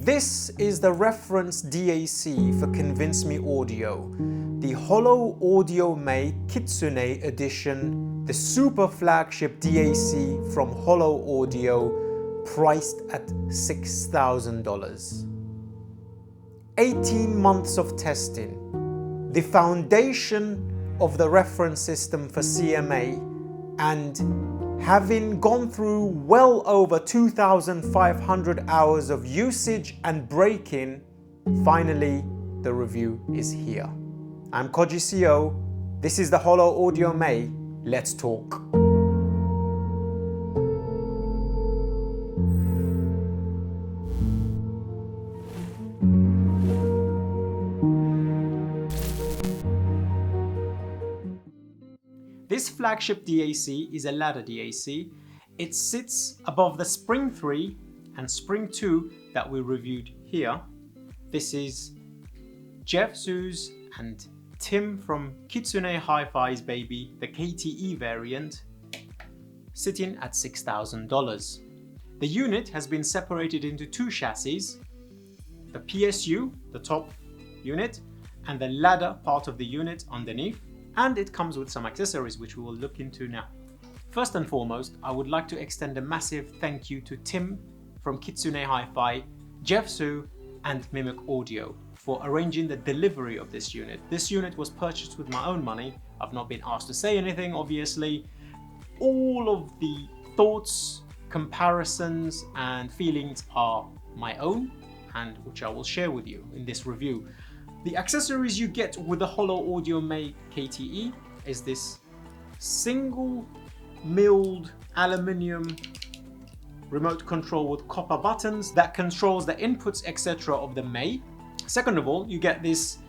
This is the reference DAC for ConvinceMeAudio, the HoloAudio May KTE Edition, the super flagship DAC from HoloAudio, priced at $6,000. 18 months of testing, the foundation of the reference system for CMA, and having gone through well over 2,500 hours of usage and break-in, finally the review is here. I'm Koji CO, this is the HoloAudio May, let's talk. This flagship DAC is a ladder DAC. It sits above the Spring 3 and Spring 2 that we reviewed here. This is Jeff Zhu's and Tim from Kitsune Hi-Fi's baby, the KTE variant, sitting at $6,000. The unit has been separated into two chassis, the PSU, the top unit, and the ladder part of the unit underneath. And it comes with some accessories which we will look into now. First and foremost, I would like to extend a massive thank you to Tim from Kitsune Hi-Fi, Jeff Zhu and Mimic Audio for arranging the delivery of this unit. This unit was purchased with my own money. I've not been asked to say anything, obviously. All of the thoughts, comparisons and feelings are my own, and which I will share with you in this review. The accessories you get with the HoloAudio May KTE is this single milled aluminium remote control with copper buttons that controls the inputs etc. of the May. Second of all, you get this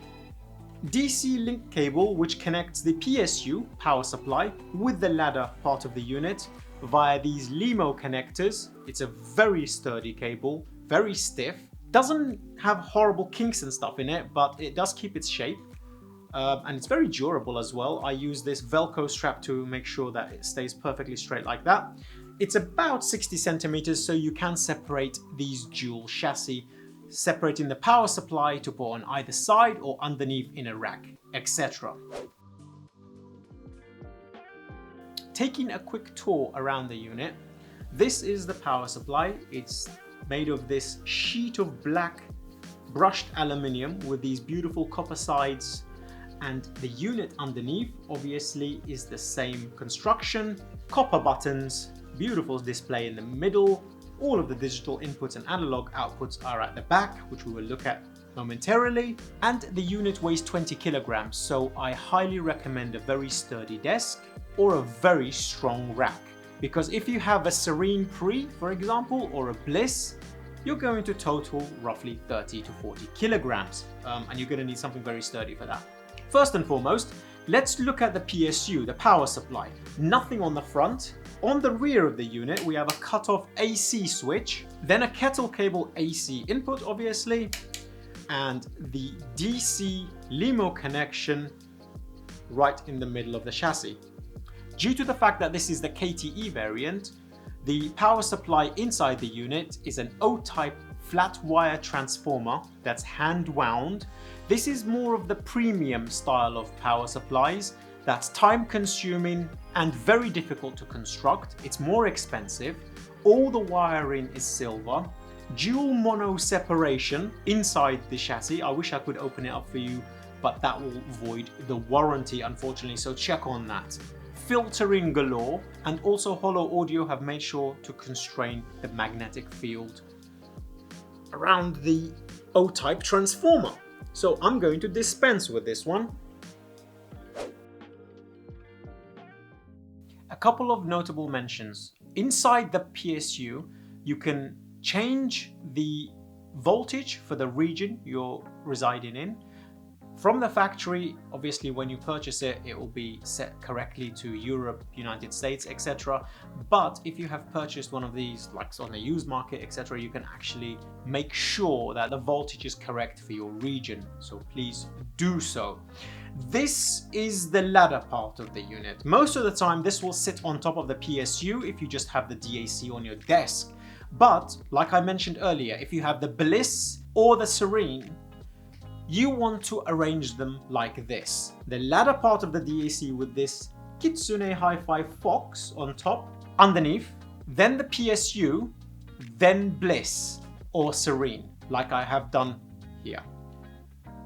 DC link cable which connects the PSU power supply with the ladder part of the unit via these LEMO connectors. It's a very sturdy cable, very stiff. Doesn't have horrible kinks and stuff in it, but it does keep its shape. And it's very durable as well. I use this Velcro strap to make sure that it stays perfectly straight like that. It's about 60 centimeters, so you can separate these dual chassis, separating the power supply to put on either side or underneath in a rack, etc. Taking a quick tour around the unit, this is the power supply. It's made of this sheet of black brushed aluminium with these beautiful copper sides, and the unit underneath obviously is the same construction, copper buttons, beautiful display in the middle. All of the digital inputs and analog outputs are at the back, which we will look at momentarily, and the unit weighs 20 kilograms, so I highly recommend a very sturdy desk or a very strong rack. Because if you have a Serene Pre, for example, or a Bliss, you're going to total roughly 30 to 40 kilograms, and you're going to need something very sturdy for that. First and foremost, let's look at the PSU, the power supply. Nothing on the front. On the rear of the unit, we have a cutoff AC switch, then a kettle cable AC input, obviously, and the DC LEMO connection right in the middle of the chassis. Due to the fact that this is the KTE variant, the power supply inside the unit is an O-type flat wire transformer that's hand wound. This is more of the premium style of power supplies that's time consuming and very difficult to construct. It's more expensive. All the wiring is silver. Dual mono separation inside the chassis. I wish I could open it up for you, but that will void the warranty, unfortunately, so check on that. Filtering galore, and also HoloAudio have made sure to constrain the magnetic field around the O-type transformer. So I'm going to dispense with this one. A couple of notable mentions. Inside the PSU, you can change the voltage for the region you're residing in. From the factory, obviously when you purchase it, it will be set correctly to Europe, United States, etc. But if you have purchased one of these, like on the used market, etc., you can actually make sure that the voltage is correct for your region. So please do so. This is the ladder part of the unit. Most of the time, this will sit on top of the PSU if you just have the DAC on your desk. But like I mentioned earlier, if you have the Bliss or the Serene, you want to arrange them like this. The ladder part of the DAC with this Kitsune Hi-Fi Fox on top, underneath, then the PSU, then Bliss or Serene, like I have done here.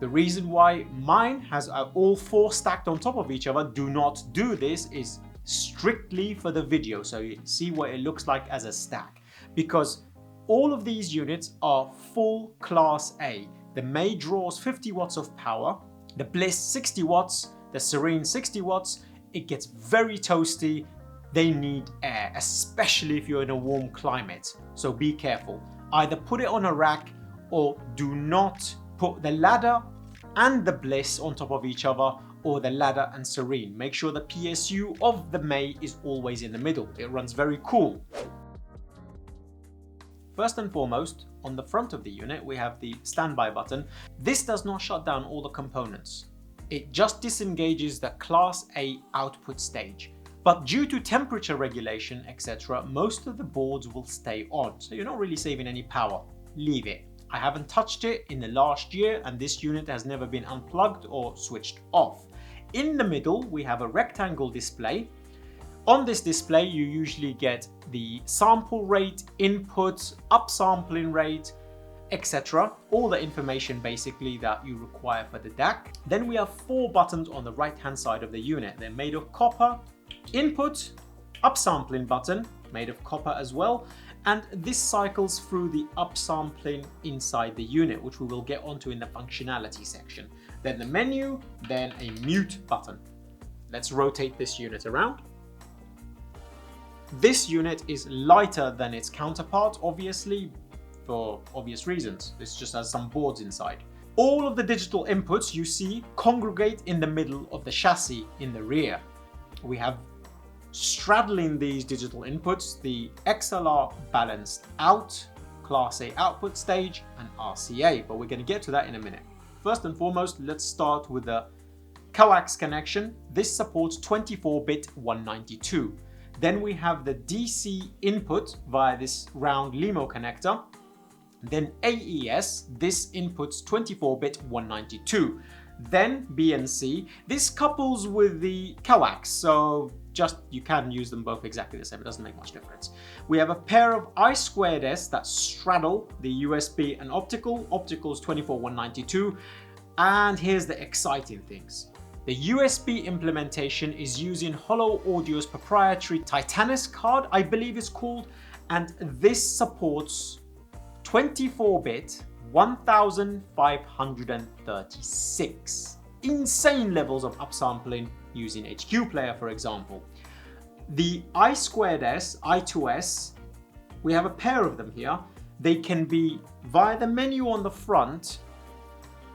The reason why mine has all four stacked on top of each other, do not do this, is strictly for the video, so you see what it looks like as a stack. Because all of these units are full Class A. The May draws 50 watts of power, the Bliss 60 watts, the Serene 60 watts. It gets very toasty. They need air, especially if you're in a warm climate. So be careful. Either put it on a rack or do not put the ladder and the Bliss on top of each other, or the ladder and Serene. Make sure the PSU of the May is always in the middle. It runs very cool. First and foremost, on the front of the unit, we have the standby button. This does not shut down all the components. It just disengages the Class A output stage. But due to temperature regulation, etc., most of the boards will stay on, so you're not really saving any power. Leave it. I haven't touched it in the last year, and this unit has never been unplugged or switched off. In the middle, we have a rectangle display. On this display, you usually get the sample rate, input, upsampling rate, etc. All the information basically that you require for the DAC. Then we have four buttons on the right hand side of the unit. They're made of copper. Input, upsampling button, made of copper as well. And this cycles through the upsampling inside the unit, which we will get onto in the functionality section. Then the menu, then a mute button. Let's rotate this unit around. This unit is lighter than its counterpart, obviously, for obvious reasons. This just has some boards inside. All of the digital inputs you see congregate in the middle of the chassis in the rear. We have straddling these digital inputs the XLR balanced out, Class A output stage, and RCA, but we're going to get to that in a minute. First and foremost, let's start with the coax connection. This supports 24-bit 192. Then we have the DC input via this round LEMO connector. Then AES, this inputs 24-bit 192. Then BNC, this couples with the coax, so you can use them both exactly the same, it doesn't make much difference. We have a pair of I2S that straddle the USB and optical. Optical's 24-192, and here's the exciting things. The USB implementation is using HoloAudio's proprietary Titanus card, I believe it's called, and this supports 24-bit 1536. Insane levels of upsampling using HQ Player, for example. The I2S, we have a pair of them here. They can be via the menu on the front.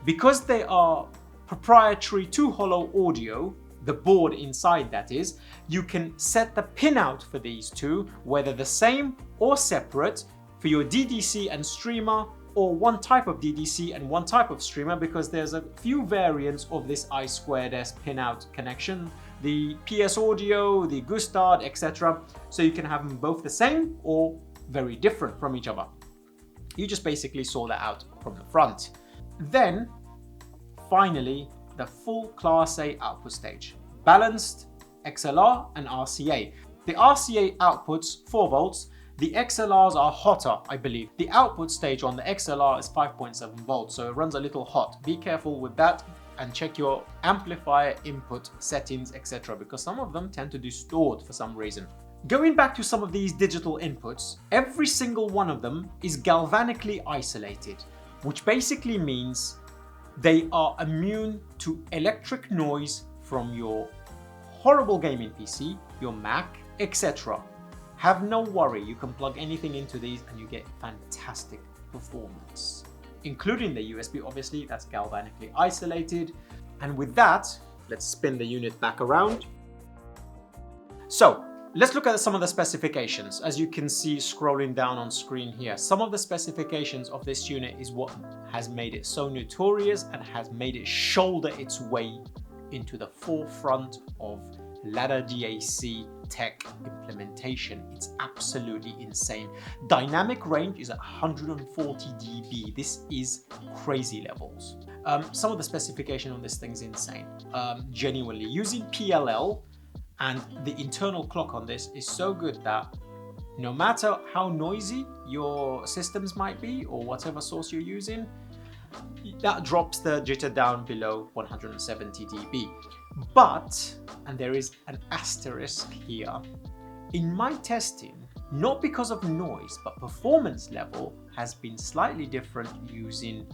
Because they are proprietary to HoloAudio, the board inside that is, you can set the pinout for these two, whether the same or separate, for your DDC and streamer, or one type of DDC and one type of streamer, because there's a few variants of this I2S pinout connection, the PS Audio, the Gustard, etc. So you can have them both the same or very different from each other. You just basically saw that out from the front. Then, finally, the full Class A output stage. Balanced, XLR and RCA. The RCA outputs 4 volts. The XLRs are hotter, I believe. The output stage on the XLR is 5.7 volts, so it runs a little hot. Be careful with that and check your amplifier input settings, etc., because some of them tend to distort for some reason. Going back to some of these digital inputs, every single one of them is galvanically isolated, which basically means they are immune to electric noise from your horrible gaming PC, your Mac, etc. Have no worry, you can plug anything into these and you get fantastic performance. Including the USB, obviously, that's galvanically isolated. And with that, let's spin the unit back around. So, let's look at some of the specifications. As you can see scrolling down on screen here, some of the specifications of this unit is what has made it so notorious and has made it shoulder its way into the forefront of ladder DAC tech implementation. It's absolutely insane. Dynamic range is at 140 dB. This is crazy levels. Some of the specification on this thing is insane. Genuinely, using PLL and the internal clock on this is so good that no matter how noisy your systems might be or whatever source you're using, that drops the jitter down below 170 dB. But, and there is an asterisk here, in my testing, not because of noise, but performance level has been slightly different using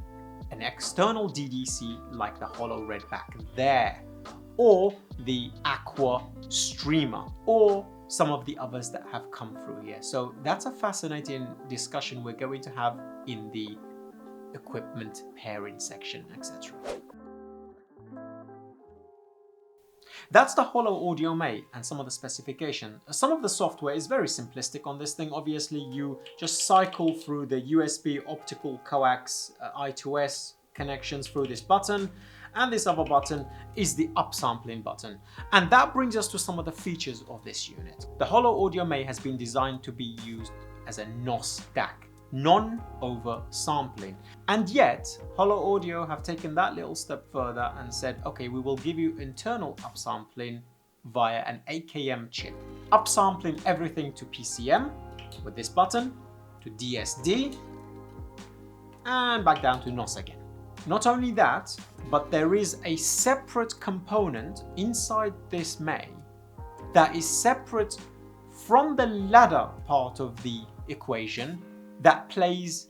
an external DDC like the Holo Red back there, or the Aqua Streamer, or some of the others that have come through here. So that's a fascinating discussion we're going to have in the equipment pairing section, etc. That's the HoloAudio May and some of the specification. Some of the software is very simplistic on this thing. Obviously, you just cycle through the USB optical coax I2S connections through this button, and this other button is the upsampling button. And that brings us to some of the features of this unit. The HoloAudio May has been designed to be used as a NOS DAC, non-oversampling. And yet, HoloAudio have taken that little step further and said, okay, we will give you internal upsampling via an AKM chip. Upsampling everything to PCM with this button, to DSD, and back down to NOS again. Not only that, but there is a separate component inside this May that is separate from the ladder part of the equation that plays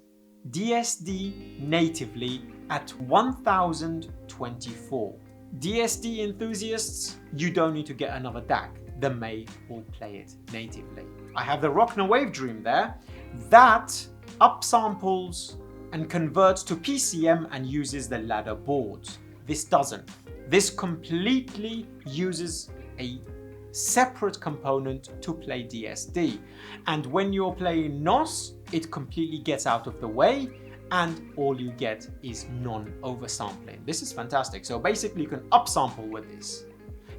DSD natively at 1024. DSD enthusiasts, you don't need to get another DAC. The May will play it natively. I have the Rockne Wavedream there. That upsamples and converts to PCM and uses the ladder boards. This doesn't. This completely uses a separate component to play DSD. And when you're playing NOS, it completely gets out of the way and all you get is non-oversampling. This is fantastic. So basically you can upsample with this.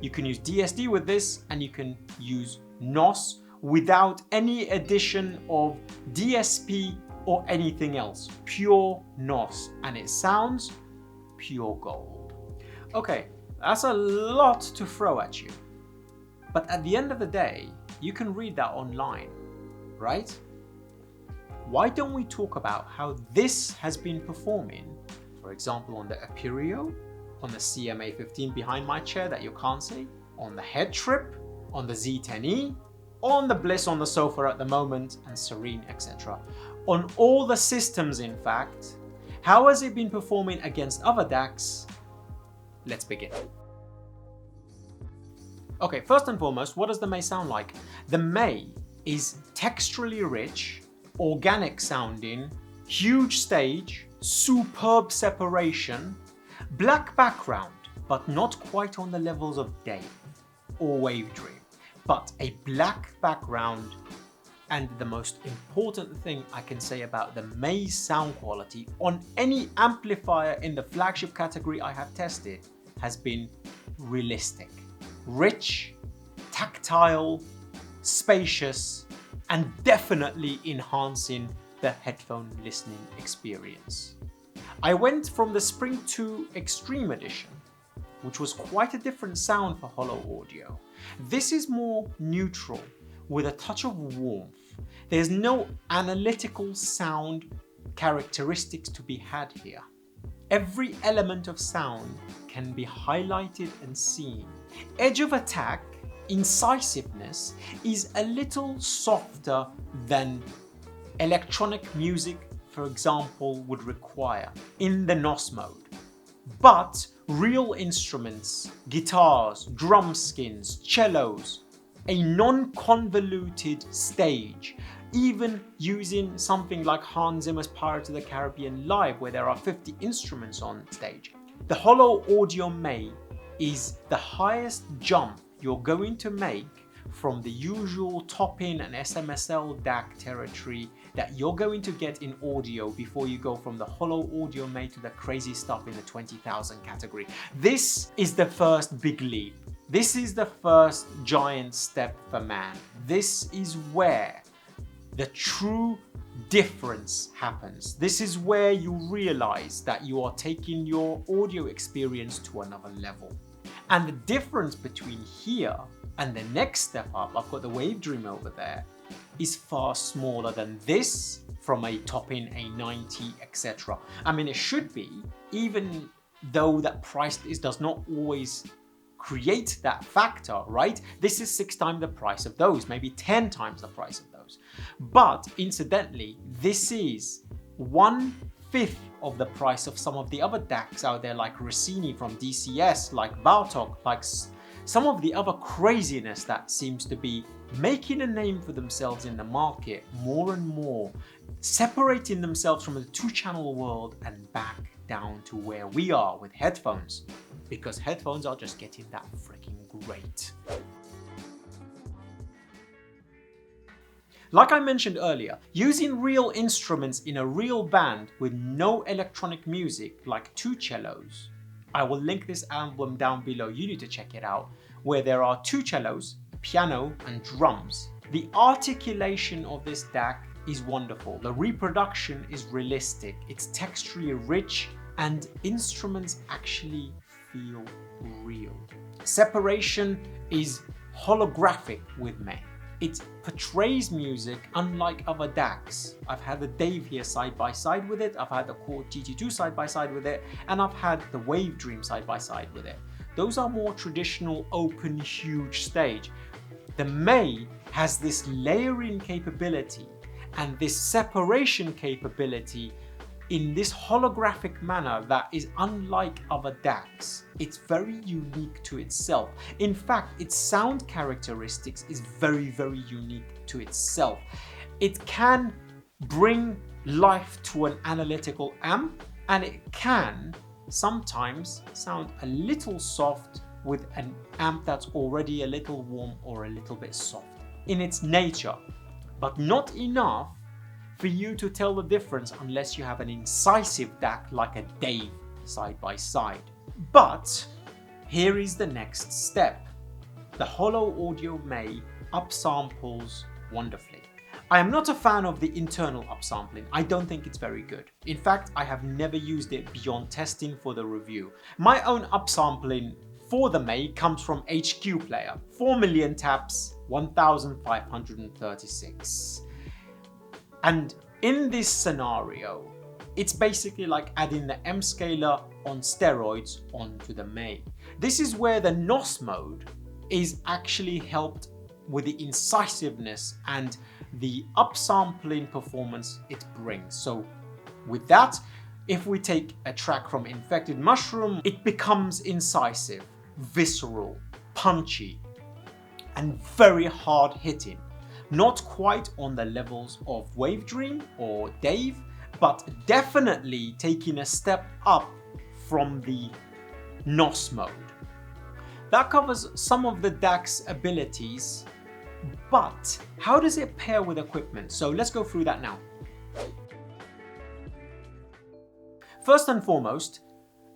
You can use DSD with this and you can use NOS without any addition of DSP or anything else. Pure NOS, and it sounds pure gold. Okay, that's a lot to throw at you. But at the end of the day, you can read that online, right? Why don't we talk about how this has been performing, for example, on the Aperio, on the CMA15 behind my chair that you can't see, on the Head Trip, on the Z10E, on the Bliss on the sofa at the moment, and Serene, etc. On all the systems, in fact. How has it been performing against other DACs? Let's begin. Okay, first and foremost, what does the May sound like? The May is texturally rich, organic sounding, huge stage, superb separation, black background, but not quite on the levels of Dave or Wavedream, but a black background. And the most important thing I can say about the May sound quality on any amplifier in the flagship category I have tested has been realistic. Rich, tactile, spacious, and definitely enhancing the headphone listening experience. I went from the Spring 2 Extreme Edition, which was quite a different sound for HoloAudio. This is more neutral, with a touch of warmth. There's no analytical sound characteristics to be had here. Every element of sound can be highlighted and seen. Edge of attack, incisiveness, is a little softer than electronic music, for example, would require in the NOS mode. But real instruments, guitars, drum skins, cellos, a non-convoluted stage, even using something like Hans Zimmer's Pirates of the Caribbean Live, where there are 50 instruments on stage. The HoloAudio May is the highest jump you're going to make from the usual top-in and SMSL DAC territory that you're going to get in audio before you go from the HoloAudio May to the crazy stuff in the 20,000 category. This is the first big leap. This is the first giant step for man. This is where the true difference happens. This is where you realize that you are taking your audio experience to another level. And the difference between here and the next step up, I've got the Wavedream over there, is far smaller than this from a top-in, a 90, etc. I mean, it should be, even though that price does not always create that factor, right? This is 6 times the price of those, maybe 10 times the price of those. But incidentally, this is 1/5 of the price of some of the other DACs out there, like Rossini from DCS, like Bartok, like some of the other craziness that seems to be making a name for themselves in the market more and more, separating themselves from the 2-channel world and back down to where we are with headphones, because headphones are just getting that freaking great. Like I mentioned earlier, using real instruments in a real band with no electronic music, like 2 cellos. I will link this album down below, you need to check it out, where there are 2 cellos, piano and drums. The articulation of this DAC is wonderful. The reproduction is realistic, it's texturally rich, and instruments actually feel real. Separation is holographic with May. It portrays music unlike other DACs. I've had the Dave here side by side with it, I've had the Chord TT2 side by side with it, and I've had the Wavedream side by side with it. Those are more traditional, open, huge stage. The May has this layering capability and this separation capability in this holographic manner that is unlike other DACs. It's very unique to itself. In fact, its sound characteristics is very, very unique to itself. It can bring life to an analytical amp, and it can sometimes sound a little soft with an amp that's already a little warm or a little bit soft in its nature, but not enough for you to tell the difference unless you have an incisive DAC like a Dave side by side. But here is the next step. The HoloAudio May upsamples wonderfully. I am not a fan of the internal upsampling. I don't think it's very good. In fact, I have never used it beyond testing for the review. My own upsampling for the May comes from HQ Player. 4 million taps, 1,536. And in this scenario, it's basically like adding the M scaler on steroids onto the May. This is where the NOS mode is actually helped with the incisiveness and the upsampling performance it brings. So with that, if we take a track from Infected Mushroom, it becomes incisive, visceral, punchy, and very hard hitting. Not quite on the levels of Wavedream or Dave, but definitely taking a step up from the NOS mode. That covers some of the DAC's abilities, but how does it pair with equipment? So let's go through that now. First and foremost,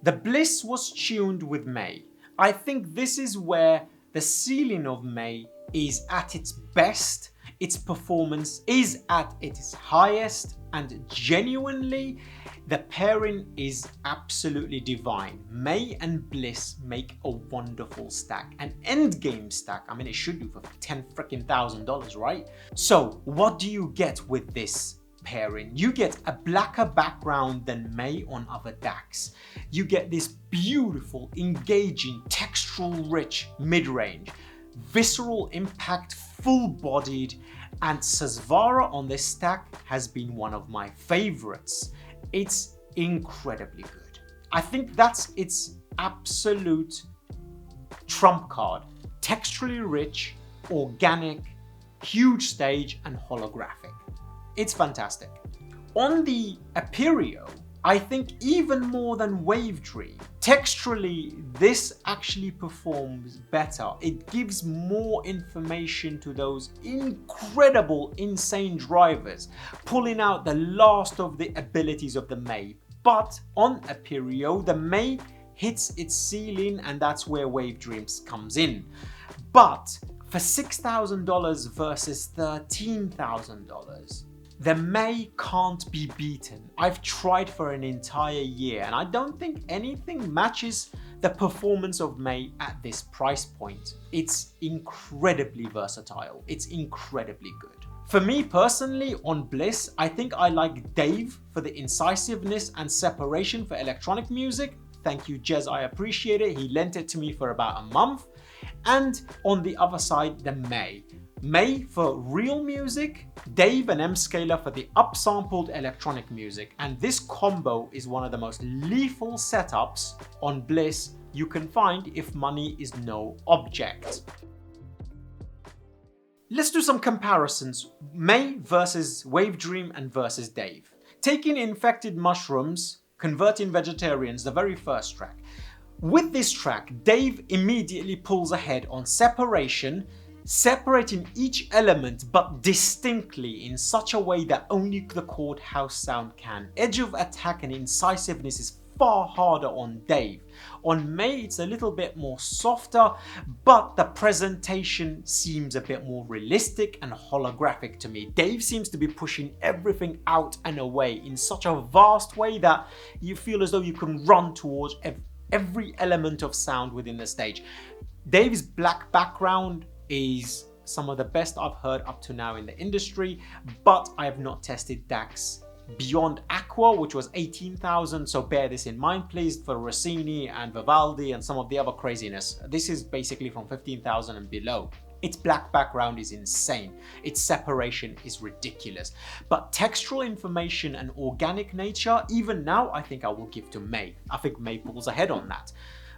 the Bliss was tuned with May. I think this is where the ceiling of May is at its best, its performance is at its highest, and genuinely, the pairing is absolutely divine. May and Bliss make a wonderful stack, an endgame stack. I mean, it should do for $10,000, right? So what do you get with this pairing? You get a blacker background than May on other DACs. You get this beautiful, engaging, textural rich mid-range, visceral impact, full-bodied, and Sasvara on this stack has been one of my favorites. It's incredibly good. I think that's its absolute trump card. Texturally rich, organic, huge stage, and holographic. It's fantastic. On the Aperio, I think even more than Wavedream, texturally this actually performs better. It gives more information to those incredible, insane drivers, pulling out the last of the abilities of the May. But on Aperio, the May hits its ceiling, and that's where Wavedream comes in. But for $6,000 versus $13,000, the May can't be beaten. I've tried for an entire year and I don't think anything matches the performance of May at this price point. It's incredibly versatile. It's incredibly good. For me personally, on Bliss, I think I like Dave for the incisiveness and separation for electronic music. Thank you, Jez, I appreciate it. He lent it to me for about a month. And on the other side, the May. May for real music, Dave and M-Scaler for the upsampled electronic music. And this combo is one of the most lethal setups on Bliss you can find if money is no object. Let's do some comparisons. May versus Wavedream and versus Dave. Taking Infected Mushrooms, Converting Vegetarians, the very first track. With this track, Dave immediately pulls ahead on separation, separating each element but distinctly in such a way that only the Chord house sound can. Edge of attack and incisiveness is far harder on Dave. On May, it's a little bit more softer, but the presentation seems a bit more realistic and holographic to me. Dave seems to be pushing everything out and away in such a vast way that you feel as though you can run towards every element of sound within the stage. Dave's black background is some of the best I've heard up to now in the industry, but I have not tested DACs beyond Aqua, which was 18,000, so bear this in mind please, for Rossini and Vivaldi and some of the other craziness. This is basically from 15,000 and below. Its black background is insane. Its separation is ridiculous. But textural information and organic nature, even now, I think I will give to May. I think May pulls ahead on that.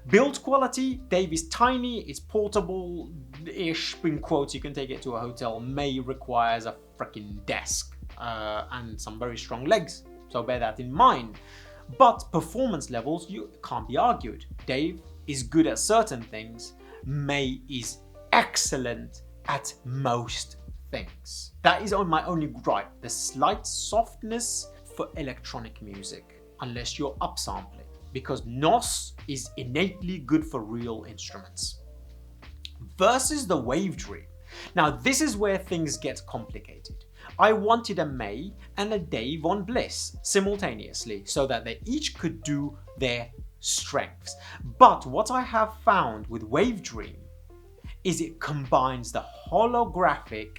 Build quality, Dave is tiny, it's portable-ish, in quotes, you can take it to a hotel. May requires a freaking desk and some very strong legs, so bear that in mind. But performance levels, you can't be argued. Dave is good at certain things, May is excellent at most things. That is on my only gripe, the slight softness for electronic music, unless you're upsampling, because NOS is innately good for real instruments. Versus the Wavedream. Now this is where things get complicated. I wanted a May and a Dave on Bliss simultaneously so that they each could do their strengths. But what I have found with Wavedream is it combines the holographic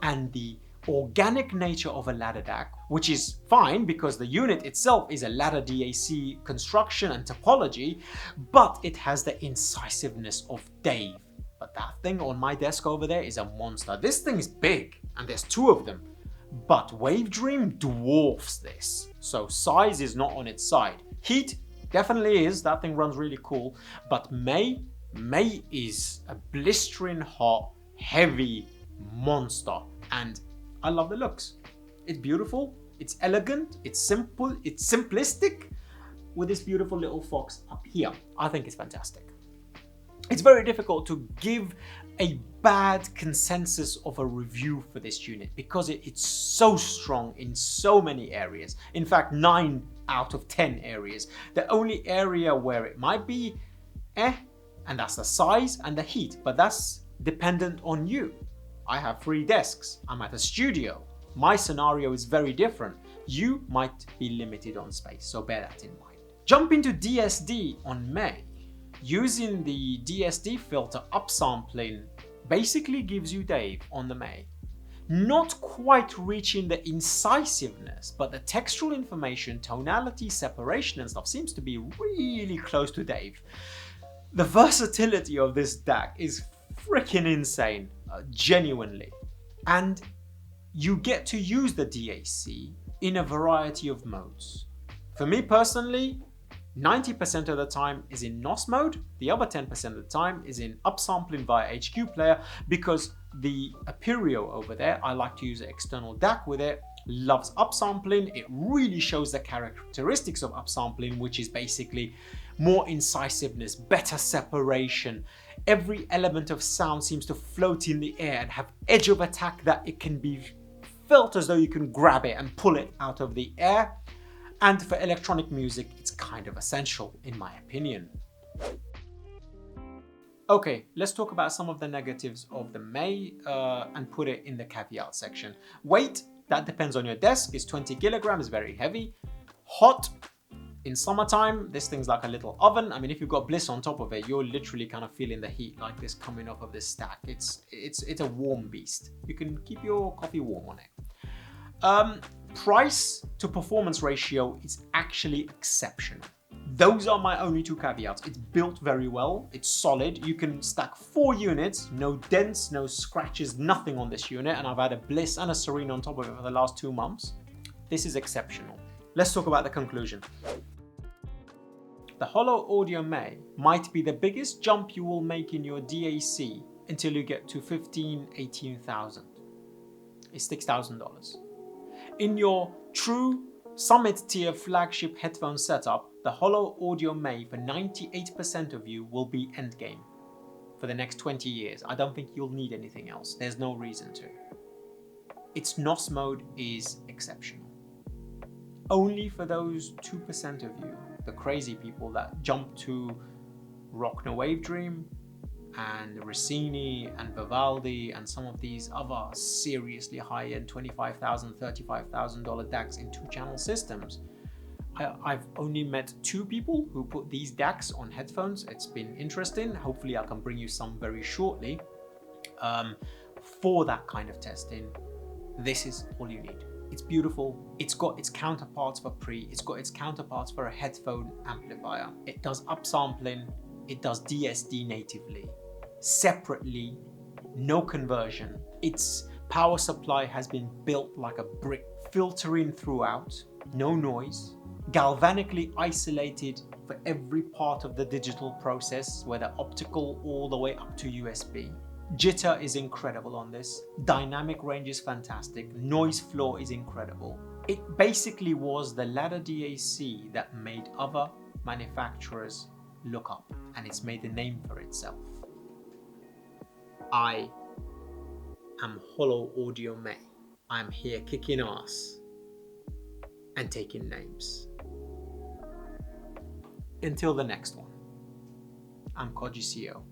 and the organic nature of a ladder DAC, which is fine because the unit itself is a ladder DAC construction and topology, but it has the incisiveness of Dave. But that thing on my desk over there is a monster. This thing is big and there's two of them, but Wavedream dwarfs this. So size is not on its side. Heat definitely is, that thing runs really cool, but May is a blistering hot, heavy monster, and I love the looks. It's beautiful, it's elegant, it's simple, it's simplistic with this beautiful little fox up here. I think it's fantastic. It's very difficult to give a bad consensus of a review for this unit because it's so strong in so many areas. In fact, 9 out of 10 areas. The only area where it might be and that's the size and the heat, but that's dependent on you. I have 3 desks, I'm at a studio. My scenario is very different. You might be limited on space, so bear that in mind. Jump into DSD on May. Using the DSD filter upsampling basically gives you Dave on the May. Not quite reaching the incisiveness, but the textural information, tonality, separation and stuff seems to be really close to Dave. The versatility of this DAC is freaking insane, genuinely. And you get to use the DAC in a variety of modes. For me personally, 90% of the time is in NOS mode, the other 10% of the time is in upsampling via HQ player, because the Aperio over there, I like to use an external DAC with it, loves upsampling. It really shows the characteristics of upsampling, which is basically more incisiveness, better separation. Every element of sound seems to float in the air and have edge of attack that it can be felt as though you can grab it and pull it out of the air. And for electronic music, it's kind of essential in my opinion. Okay, let's talk about some of the negatives of the May and put it in the caveat section. Weight, that depends on your desk, is 20 kilograms, very heavy. Hot, in summertime, this thing's like a little oven. I mean, if you've got Bliss on top of it, you're literally kind of feeling the heat like this coming off of this stack. It's a warm beast. You can keep your coffee warm on it. Price to performance ratio is actually exceptional. Those are my only two caveats. It's built very well, it's solid. You can stack 4 units, no dents, no scratches, nothing on this unit. And I've had a Bliss and a Serene on top of it for the last 2 months. This is exceptional. Let's talk about the conclusion. The HoloAudio May might be the biggest jump you will make in your DAC until you get to 18,000. It's $6,000. In your true Summit tier flagship headphone setup, the HoloAudio May for 98% of you will be endgame for the next 20 years. I don't think you'll need anything else. There's no reason to. Its NOS mode is exceptional. Only for those 2% of you, the crazy people that jump to Rockne Wavedream and Rossini and Vivaldi and some of these other seriously high-end $25,000, $35,000 DACs in 2-channel systems. I've only met 2 people who put these DACs on headphones. It's been interesting. Hopefully I can bring you some very shortly. For that kind of testing, this is all you need. It's beautiful. It's got its counterparts for pre. It's got its counterparts for a headphone amplifier. It does upsampling. It does DSD natively. Separately, no conversion. Its power supply has been built like a brick, filtering throughout, no noise, galvanically isolated for every part of the digital process, whether optical all the way up to USB. Jitter is incredible on this. Dynamic range is fantastic. Noise floor is incredible. It basically was the ladder DAC that made other manufacturers look up, and it's made a name for itself. I am HoloAudio May. I'm here kicking ass and taking names. Until the next one, I'm Koji CEO.